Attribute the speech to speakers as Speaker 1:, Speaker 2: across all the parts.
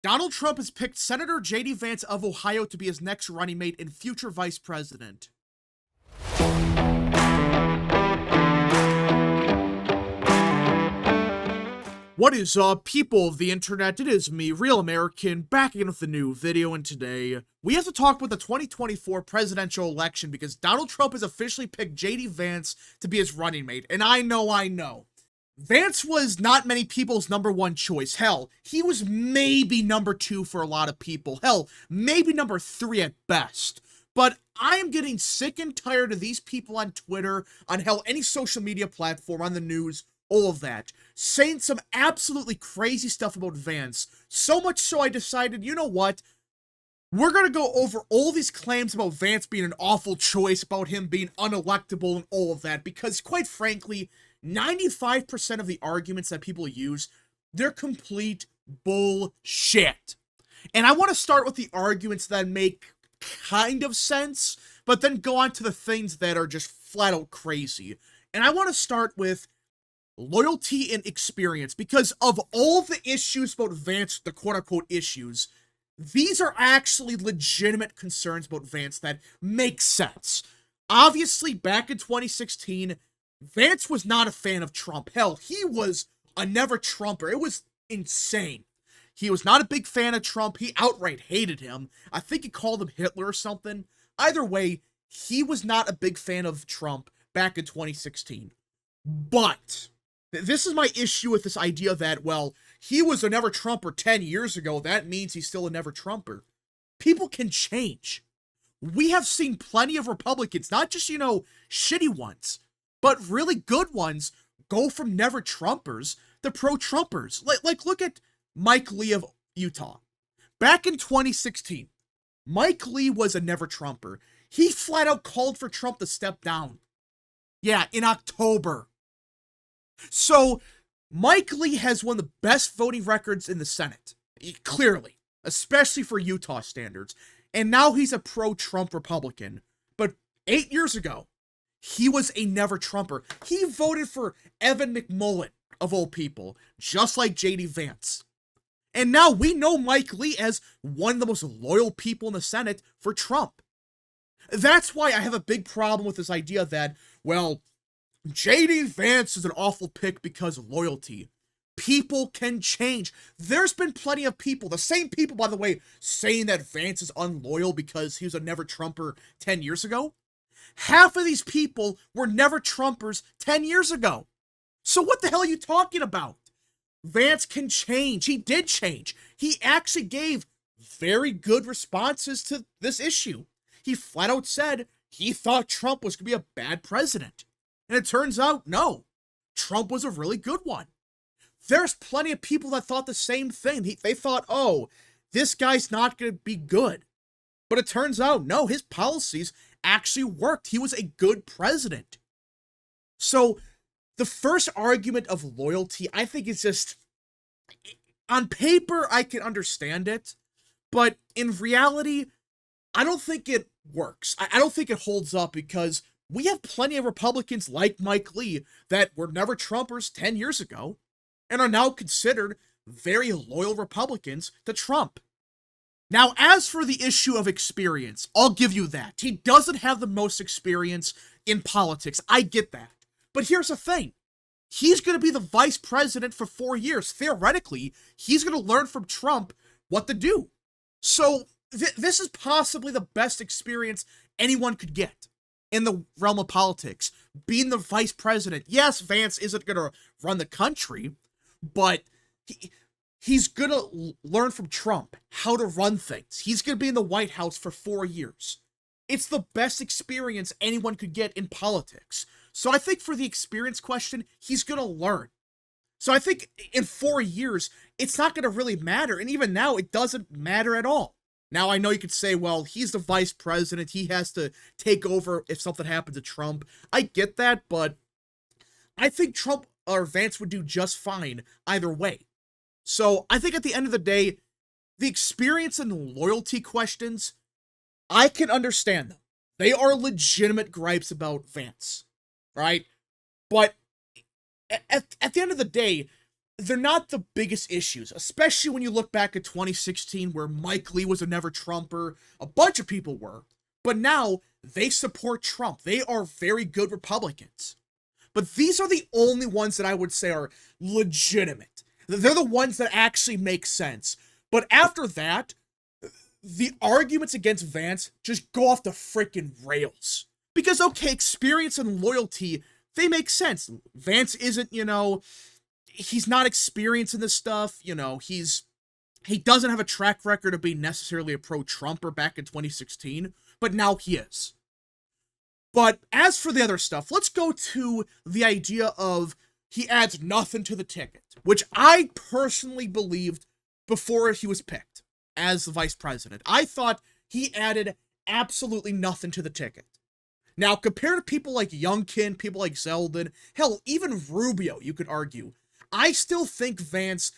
Speaker 1: Donald Trump has picked Senator JD Vance of Ohio to be his next running mate and future vice president. What is up, people of the internet? It is me, Real American, back again with a new video, and today we have to talk about the 2024 presidential election because Donald Trump has officially picked JD Vance to be his running mate, and I know. Vance was not many people's number one choice. Hell, he was maybe number two for a lot of people. Hell, maybe number three at best. But I am getting sick and tired of these people on Twitter, on hell, any social media platform, on the news, all of that, saying some absolutely crazy stuff about Vance. So much so I decided, you know what? We're going to go over all these claims about Vance being an awful choice, about him being unelectable and all of that, because quite frankly, 95% of the arguments that people use, they're complete bullshit. And I want to start with the arguments that make kind of sense, but then go on to the things that are just flat out crazy. And I want to start with loyalty and experience, because of all the issues about Vance, the quote-unquote issues, these are actually legitimate concerns about Vance that make sense. Obviously, back in 2016, Vance was not a fan of Trump. Hell, he was a never-Trumper. It was insane. He was not a big fan of Trump. He outright hated him. I think he called him Hitler or something. Either way, he was not a big fan of Trump back in 2016. But this is my issue with this idea that, well, he was a never-Trumper 10 years ago. That means he's still a never-Trumper. People can change. We have seen plenty of Republicans, not just, shitty ones, but really good ones, go from never-Trumpers to pro-Trumpers. Like, look at Mike Lee of Utah. Back in 2016, Mike Lee was a never-Trumper. He flat out called for Trump to step down. Yeah, in October. So, Mike Lee has one of the best voting records in the Senate. Clearly. Especially for Utah standards. And now he's a pro-Trump Republican. But 8 years ago, he was a never-Trumper. He voted for Evan McMullen, of all people, just like JD Vance. And now we know Mike Lee as one of the most loyal people in the Senate for Trump. That's why I have a big problem with this idea that, well, JD Vance is an awful pick because of loyalty. People can change. There's been plenty of people, the same people, by the way, saying that Vance is unloyal because he was a never-Trumper 10 years ago. Half of these people were never-Trumpers 10 years ago. So what the hell are you talking about? Vance can change. He did change. He actually gave very good responses to this issue. He flat out said he thought Trump was going to be a bad president. And it turns out, no. Trump was a really good one. There's plenty of people that thought the same thing. They thought, oh, this guy's not going to be good. But it turns out, no, his policies actually worked. He was a good president. So, the first argument of loyalty, I think is just, on paper, I can understand it. But in reality, I don't think it works. I don't think it holds up because we have plenty of Republicans like Mike Lee that were never Trumpers 10 years ago and are now considered very loyal Republicans to Trump. Now, as for the issue of experience, I'll give you that. He doesn't have the most experience in politics. I get that. But here's the thing. He's going to be the vice president for 4 years. Theoretically, he's going to learn from Trump what to do. So, this is possibly the best experience anyone could get in the realm of politics, being the vice president. Yes, Vance isn't going to run the country, but he's going to learn from Trump how to run things. He's going to be in the White House for 4 years. It's the best experience anyone could get in politics. So I think for the experience question, he's going to learn. So I think in 4 years, it's not going to really matter. And even now, it doesn't matter at all. Now, I know you could say, well, he's the vice president. He has to take over if something happens to Trump. I get that, but I think Trump or Vance would do just fine either way. So I think at the end of the day, the experience and loyalty questions, I can understand them. They are legitimate gripes about Vance, right? But at the end of the day, they're not the biggest issues, especially when you look back at 2016 where Mike Lee was a never Trumper, a bunch of people were, but now they support Trump. They are very good Republicans. But these are the only ones that I would say are legitimate. They're the ones that actually make sense. But after that, the arguments against Vance just go off the freaking rails. Because, okay, experience and loyalty, they make sense. Vance isn't, he's not experienced in this stuff. He doesn't have a track record of being necessarily a pro-Trumper back in 2016, but now he is. But as for the other stuff, let's go to the idea of he adds nothing to the ticket, which I personally believed before he was picked as the vice president. I thought he added absolutely nothing to the ticket. Now, compared to people like Youngkin, people like Zeldin, hell, even Rubio, you could argue, I still think Vance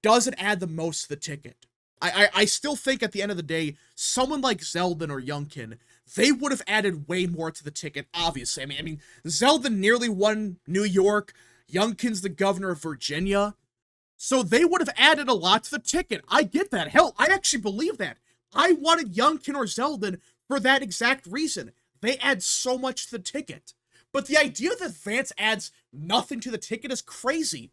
Speaker 1: doesn't add the most to the ticket. I still think at the end of the day, someone like Zeldin or Youngkin, they would have added way more to the ticket, obviously. I mean, Zeldin nearly won New York. Youngkin's the governor of Virginia. So they would have added a lot to the ticket. I get that. Hell, I actually believe that. I wanted Youngkin or Zeldin for that exact reason. They add so much to the ticket. But the idea that Vance adds nothing to the ticket is crazy.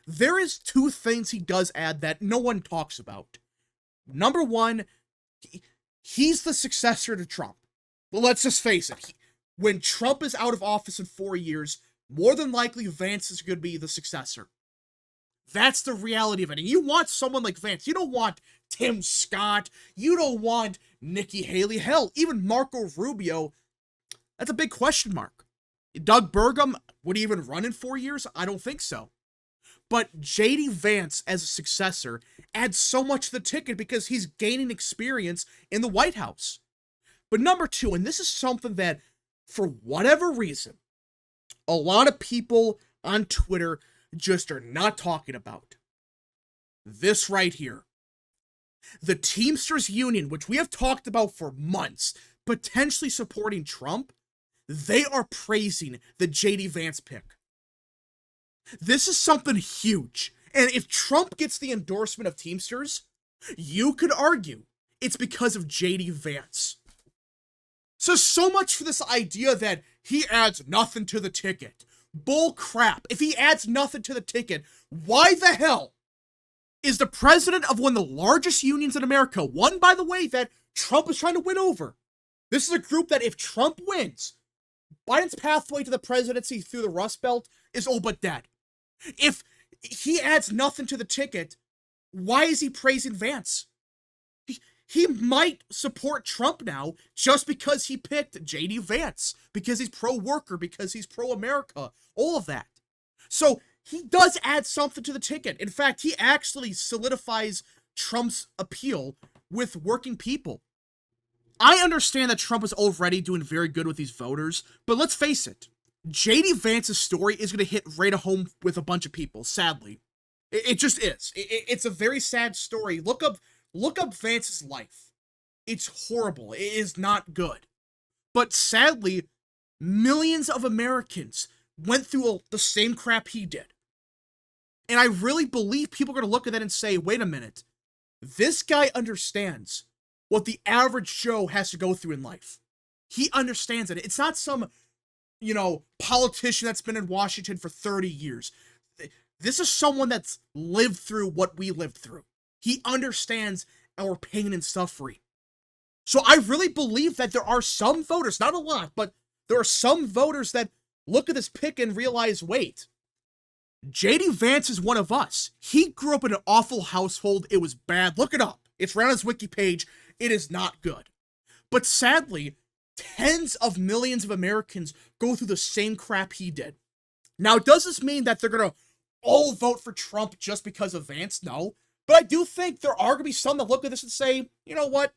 Speaker 1: There is two things he does add that no one talks about. Number one, he's the successor to Trump. But let's just face it. When Trump is out of office in 4 years, more than likely Vance is going to be the successor. That's the reality of it. And you want someone like Vance. You don't want Tim Scott. You don't want Nikki Haley. Hell, even Marco Rubio. That's a big question mark. Doug Burgum, would he even run in 4 years? I don't think so. But JD Vance as a successor adds so much to the ticket because he's gaining experience in the White House. But number two, and this is something that, for whatever reason, a lot of people on Twitter just are not talking about. This right here. The Teamsters Union, which we have talked about for months, potentially supporting Trump, they are praising the JD Vance pick. This is something huge. And if Trump gets the endorsement of Teamsters, you could argue it's because of JD Vance. So much for this idea that he adds nothing to the ticket. Bull crap. If he adds nothing to the ticket, why the hell is the president of one of the largest unions in America, one, by the way, that Trump is trying to win over? This is a group that if Trump wins, Biden's pathway to the presidency through the Rust Belt is all but dead. If he adds nothing to the ticket, why is he praising Vance? He might support Trump now just because he picked JD Vance, because he's pro-worker, because he's pro-America, all of that. So he does add something to the ticket. In fact, he actually solidifies Trump's appeal with working people. I understand that Trump is already doing very good with these voters, but let's face it, JD Vance's story is going to hit right at home with a bunch of people, sadly. It just is. It's a very sad story. Look up Vance's life. It's horrible. It is not good. But sadly, millions of Americans went through the same crap he did. And I really believe people are going to look at that and say, wait a minute, this guy understands what the average Joe has to go through in life. He understands it. It's not some, politician that's been in Washington for 30 years. This is someone that's lived through what we lived through. He understands our pain and suffering. So I really believe that there are some voters, not a lot, but there are some voters that look at this pick and realize, wait, JD Vance is one of us. He grew up in an awful household. It was bad. Look it up. It's right on his wiki page. It is not good. But sadly, tens of millions of Americans go through the same crap he did. Now, does this mean that they're going to all vote for Trump just because of Vance? No. But I do think there are going to be some that look at this and say, you know what?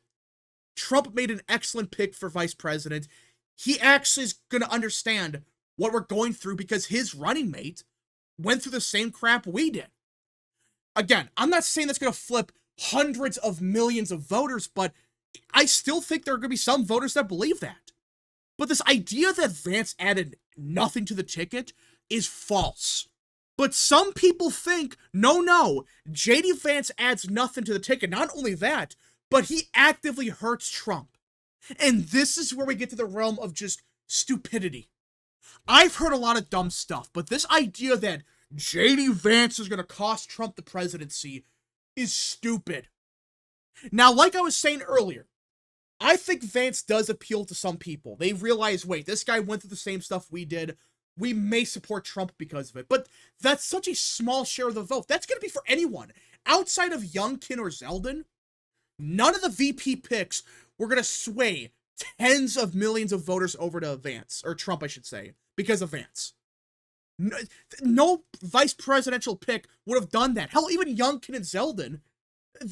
Speaker 1: Trump made an excellent pick for vice president. He actually is going to understand what we're going through because his running mate went through the same crap we did. Again, I'm not saying that's going to flip hundreds of millions of voters, but I still think there are going to be some voters that believe that. But this idea that Vance added nothing to the ticket is false. But some people think, no, JD Vance adds nothing to the ticket. Not only that, but he actively hurts Trump. And this is where we get to the realm of just stupidity. I've heard a lot of dumb stuff, but this idea that JD Vance is going to cost Trump the presidency is stupid. Now, like I was saying earlier, I think Vance does appeal to some people. They realize, wait, this guy went through the same stuff we did. We may support Trump because of it. But that's such a small share of the vote. That's going to be for anyone. Outside of Youngkin or Zeldin, none of the VP picks were going to sway tens of millions of voters over to Vance, or Trump, I should say, because of Vance. No vice presidential pick would have done that. Hell, even Youngkin and Zeldin,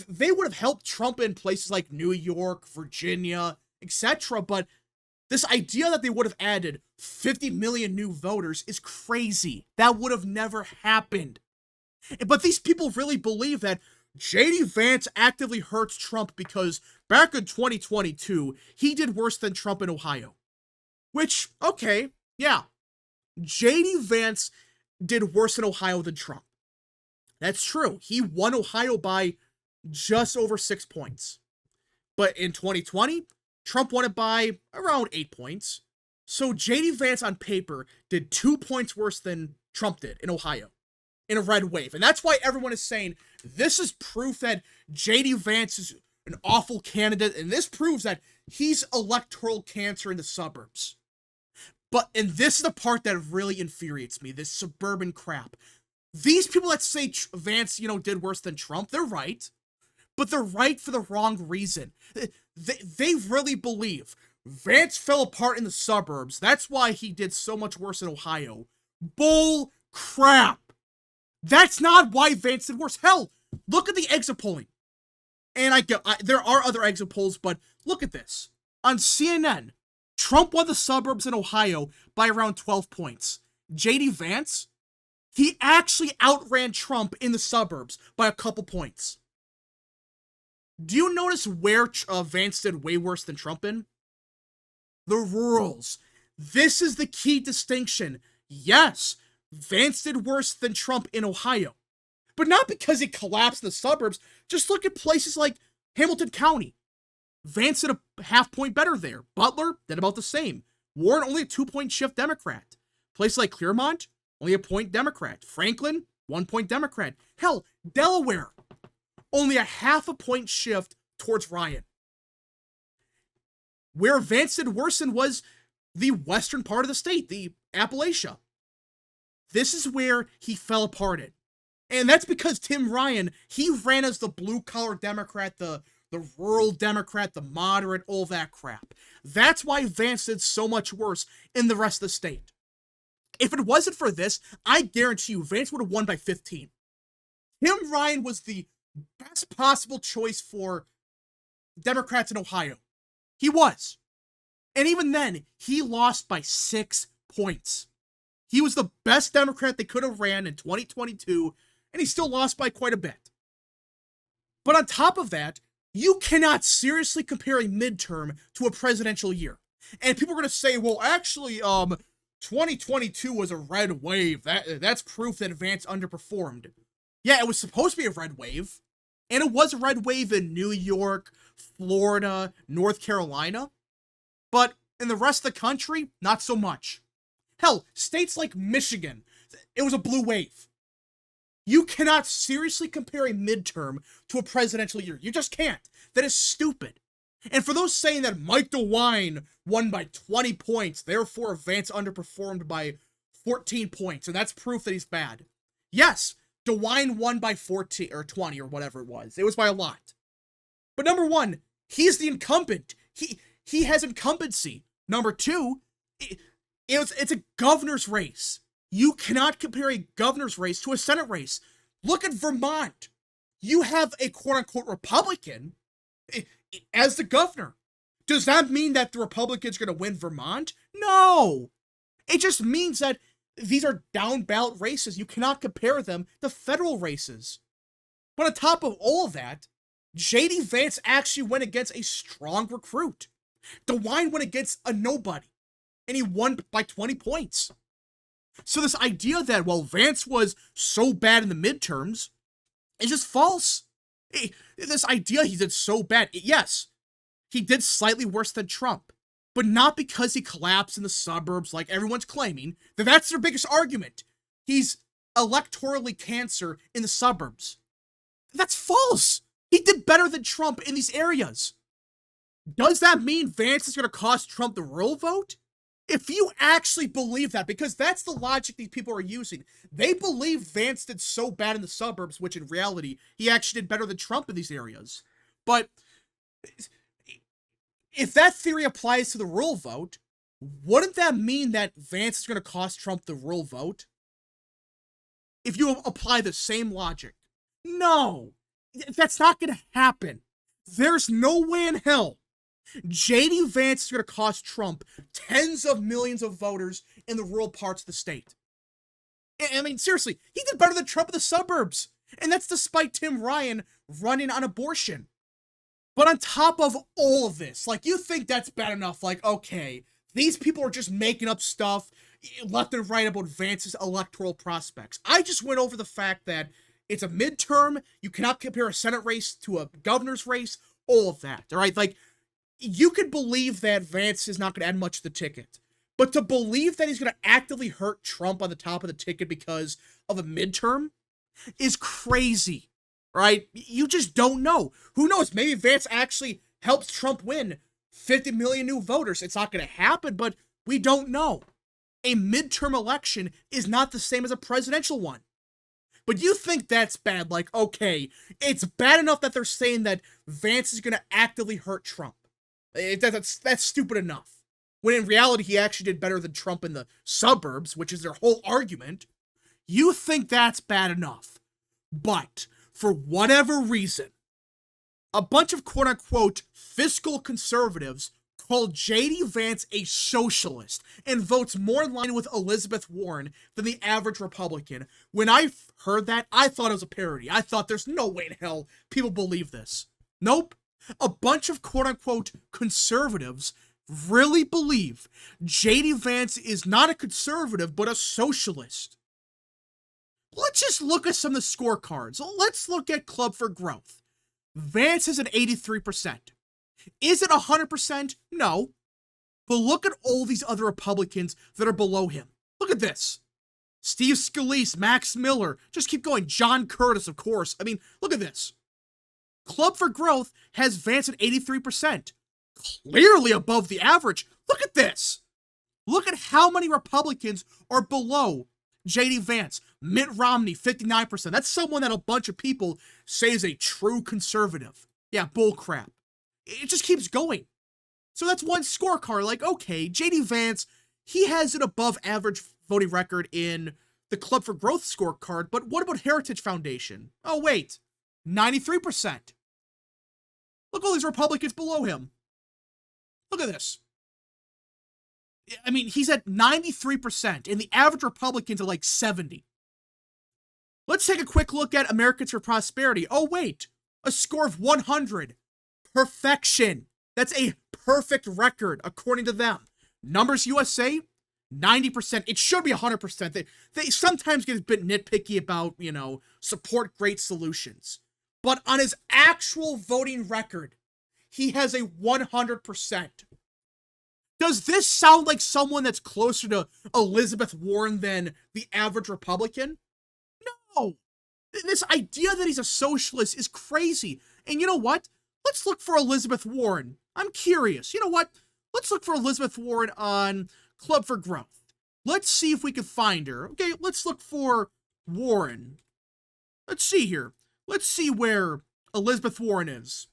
Speaker 1: they would have helped Trump in places like New York, Virginia, etc. But this idea that they would have added 50 million new voters is crazy. That would have never happened. But these people really believe that JD Vance actively hurts Trump because back in 2022, he did worse than Trump in Ohio. Which, okay, yeah. JD Vance did worse in Ohio than Trump. That's true. He won Ohio by just over 6 points. But in 2020, Trump won it by around 8 points. So JD Vance on paper did 2 points worse than Trump did in Ohio in a red wave. And that's why everyone is saying this is proof that JD Vance is an awful candidate. And this proves that he's electoral cancer in the suburbs. And this is the part that really infuriates me, this suburban crap. These people that say Vance, did worse than Trump, they're right. But they're right for the wrong reason. They really believe Vance fell apart in the suburbs. That's why he did so much worse in Ohio. Bull crap. That's not why Vance did worse. Hell, look at the exit polling. And there are other exit polls, but look at this. On CNN, Trump won the suburbs in Ohio by around 12 points. JD Vance, he actually outran Trump in the suburbs by a couple points. Do you notice where Vance did way worse than Trump in? The rurals. This is the key distinction. Yes, Vance did worse than Trump in Ohio. But not because he collapsed in the suburbs. Just look at places like Hamilton County. Vance did a half point better there. Butler did about the same. Warren only a 2-point shift Democrat. Places like Claremont, only a point Democrat. Franklin, 1 point Democrat. Hell, Delaware, only a half a point shift towards Ryan. Where Vance did worse in was the western part of the state, the Appalachia. This is where he fell apart in. And that's because Tim Ryan, he ran as the blue-collar Democrat, the rural Democrat, the moderate, all that crap. That's why Vance did so much worse in the rest of the state. If it wasn't for this, I guarantee you Vance would have won by 15. Tim Ryan was the best possible choice for Democrats in Ohio. He was. And even then, he lost by 6 points. He was the best Democrat they could have ran in 2022, and he still lost by quite a bit. But on top of that, you cannot seriously compare a midterm to a presidential year. And people are going to say, well, actually, 2022 was a red wave. That's proof that Vance underperformed. Yeah, it was supposed to be a red wave. And it was a red wave in New York, Florida, North Carolina. But in the rest of the country, not so much. Hell, states like Michigan, it was a blue wave. You cannot seriously compare a midterm to a presidential year. You just can't. That is stupid. And for those saying that Mike DeWine won by 20 points, therefore Vance underperformed by 14 points, and that's proof that he's bad. Yes, DeWine won by 14 or 20 or whatever it was. It was by a lot. But number one, he's the incumbent. He has incumbency. Number two, it's a governor's race. You cannot compare a governor's race to a Senate race. Look at Vermont. You have a quote-unquote Republican as the governor. Does that mean that the Republicans are going to win Vermont? No. It just means that these are down-ballot races. You cannot compare them to federal races. But on top of all of that, JD Vance actually went against a strong recruit. DeWine went against a nobody, and he won by 20 points. So this idea that, well, Vance was so bad in the midterms is just false. This idea he did so bad, yes, he did slightly worse than Trump, but not because he collapsed in the suburbs like everyone's claiming. That's their biggest argument. He's electorally cancer in the suburbs. That's false. He did better than Trump in these areas. Does that mean Vance is going to cost Trump the rural vote? If you actually believe that, because that's the logic these people are using, they believe Vance did so bad in the suburbs, which in reality, he actually did better than Trump in these areas. But if that theory applies to the rural vote, wouldn't that mean that Vance is going to cost Trump the rural vote? If you apply the same logic. No, that's not going to happen. There's no way in hell JD Vance is going to cost Trump tens of millions of voters in the rural parts of the state. I mean, seriously, he did better than Trump in the suburbs. And that's despite Tim Ryan running on abortion. But on top of all of this, like, you think that's bad enough? Like, okay, these people are just making up stuff left and right about Vance's electoral prospects. I just went over the fact that it's a midterm, you cannot compare a Senate race to a governor's race, all of that, all right? Like, you could believe that Vance is not going to add much to the ticket, but to believe that he's going to actively hurt Trump on the top of the ticket because of a midterm is crazy, right? You just don't know. Who knows? Maybe Vance actually helps Trump win 50 million new voters. It's not going to happen, but we don't know. A midterm election is not the same as a presidential one. But you think that's bad, like, okay, it's bad enough that they're saying that Vance is going to actively hurt Trump. That's stupid enough. When in reality, he actually did better than Trump in the suburbs, which is their whole argument. You think that's bad enough. But, for whatever reason, a bunch of quote-unquote fiscal conservatives called JD Vance a socialist and votes more in line with Elizabeth Warren than the average Republican. When I heard that, I thought it was a parody. I thought there's no way in hell people believe this. Nope. A bunch of quote-unquote conservatives really believe JD Vance is not a conservative, but a socialist. Let's just look at some of the scorecards. Let's look at Club for Growth. Vance is at 83%. Is it 100%? No. But look at all these other Republicans that are below him. Look at this. Steve Scalise, Max Miller, just keep going. John Curtis, of course. I mean, look at this. Club for Growth has Vance at 83%. Clearly above the average. Look at this. Look at how many Republicans are below JD Vance. Mitt Romney, 59%. That's someone that a bunch of people say is a true conservative. Yeah, bullcrap. It just keeps going. So that's one scorecard. Like, okay, JD Vance, he has an above average voting record in the Club for Growth scorecard, but what about Heritage Foundation? Oh, wait. 93%. Look at all these Republicans below him. Look at this. I mean, he's at 93%, and the average Republicans are like 70. Let's take a quick look at Americans for Prosperity. Oh, wait. A score of 100. Perfection. That's a perfect record, according to them. Numbers USA, 90%. It should be 100%. They sometimes get a bit nitpicky about, support great solutions. But on his actual voting record, he has a 100%. Does this sound like someone that's closer to Elizabeth Warren than the average Republican? No. This idea that he's a socialist is crazy. And you know what? Let's look for Elizabeth Warren. I'm curious. You know what? Let's look for Elizabeth Warren on Club for Growth. Let's see if we can find her. Okay, let's look for Warren. Let's see here. Let's see where Elizabeth Warren is.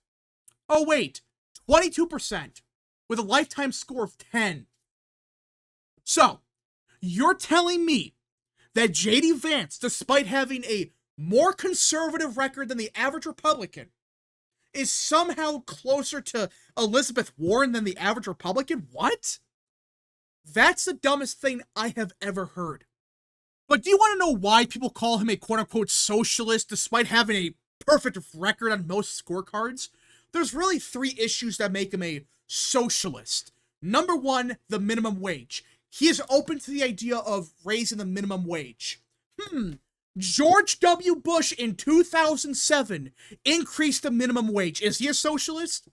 Speaker 1: Oh, wait. 22%. With a lifetime score of 10. So, you're telling me that JD Vance, despite having a more conservative record than the average Republican, is somehow closer to Elizabeth Warren than the average Republican? What? That's the dumbest thing I have ever heard. But do you want to know why people call him a quote-unquote socialist despite having a perfect record on most scorecards? There's really three issues that make him a socialist. Number one, the minimum wage. he is open to the idea of raising the minimum wage. George W. Bush in 2007 increased the minimum wage. Is he a socialist?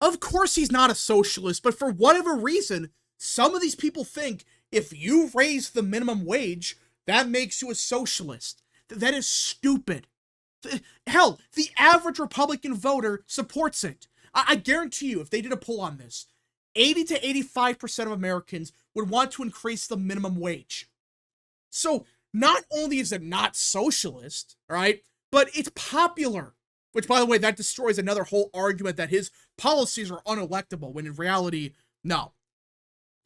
Speaker 1: Of course he's not a socialist, but for whatever reason, some of these people think if you raise the minimum wage, that makes you a socialist. That is stupid. Hell, the average Republican voter supports it. I guarantee you, if they did a poll on this, 80 to 85% of Americans would want to increase the minimum wage. So, not only is it not socialist, right, but it's popular. Which, by the way, that destroys another whole argument that his policies are unelectable, when in reality, no.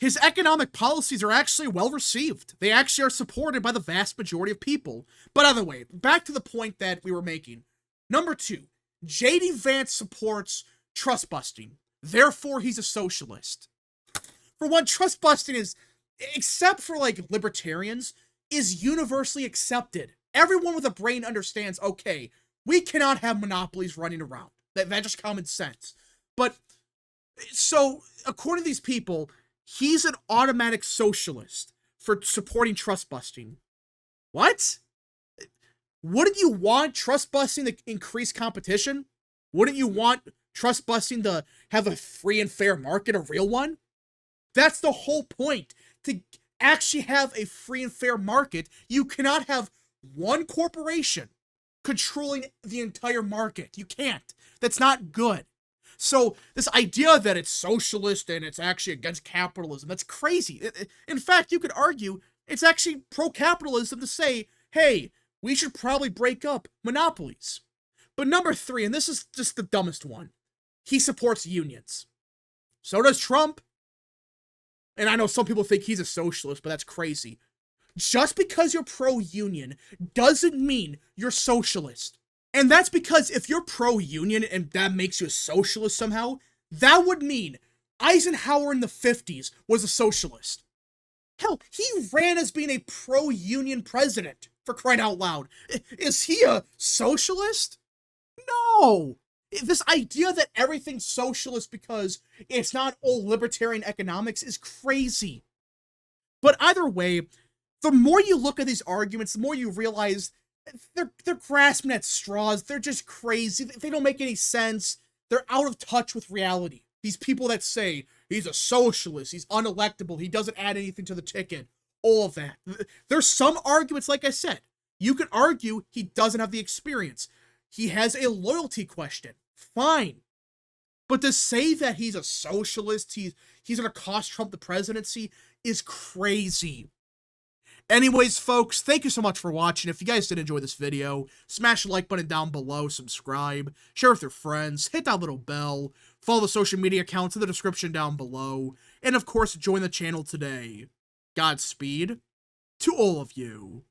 Speaker 1: His economic policies are actually well received. They actually are supported by the vast majority of people. But either way, back to the point that we were making. Number 2, JD Vance supports trust busting. Therefore, he's a socialist. For one, trust busting is, except for like libertarians, is universally accepted. Everyone with a brain understands, okay, we cannot have monopolies running around. That's just common sense. But, so, according to these people, he's an automatic socialist for supporting trust busting. What? Wouldn't you want trust busting to increase competition? Wouldn't you want trust busting to have a free and fair market, a real one? That's the whole point. To actually have a free and fair market, you cannot have one corporation controlling the entire market. You can't. That's not good. So this idea that it's socialist and it's actually against capitalism, that's crazy. In fact, you could argue it's actually pro-capitalism to say, hey, we should probably break up monopolies. But number 3, and this is just the dumbest one, he supports unions. So does Trump. And I know some people think he's a socialist, but that's crazy. Just because you're pro-union doesn't mean you're socialist. And that's because if you're pro-union and that makes you a socialist somehow, that would mean Eisenhower in the 50s was a socialist. Hell, he ran as being a pro-union president, for crying out loud. Is he a socialist? No! This idea that everything's socialist because it's not all libertarian economics is crazy. But either way, the more you look at these arguments, the more you realize they're grasping at straws. They're just crazy. They don't make any sense. They're out of touch with reality. These people that say he's a socialist, he's unelectable, he doesn't add anything to the ticket, all of that. There's some arguments, like I said, you could argue he doesn't have the experience. He has a loyalty question. Fine. But to say that he's a socialist, he's going to cost Trump the presidency, is crazy. Anyways, folks, thank you so much for watching. If you guys did enjoy this video, smash the like button down below, subscribe, share with your friends, hit that little bell, follow the social media accounts in the description down below, and of course, join the channel today. Godspeed to all of you.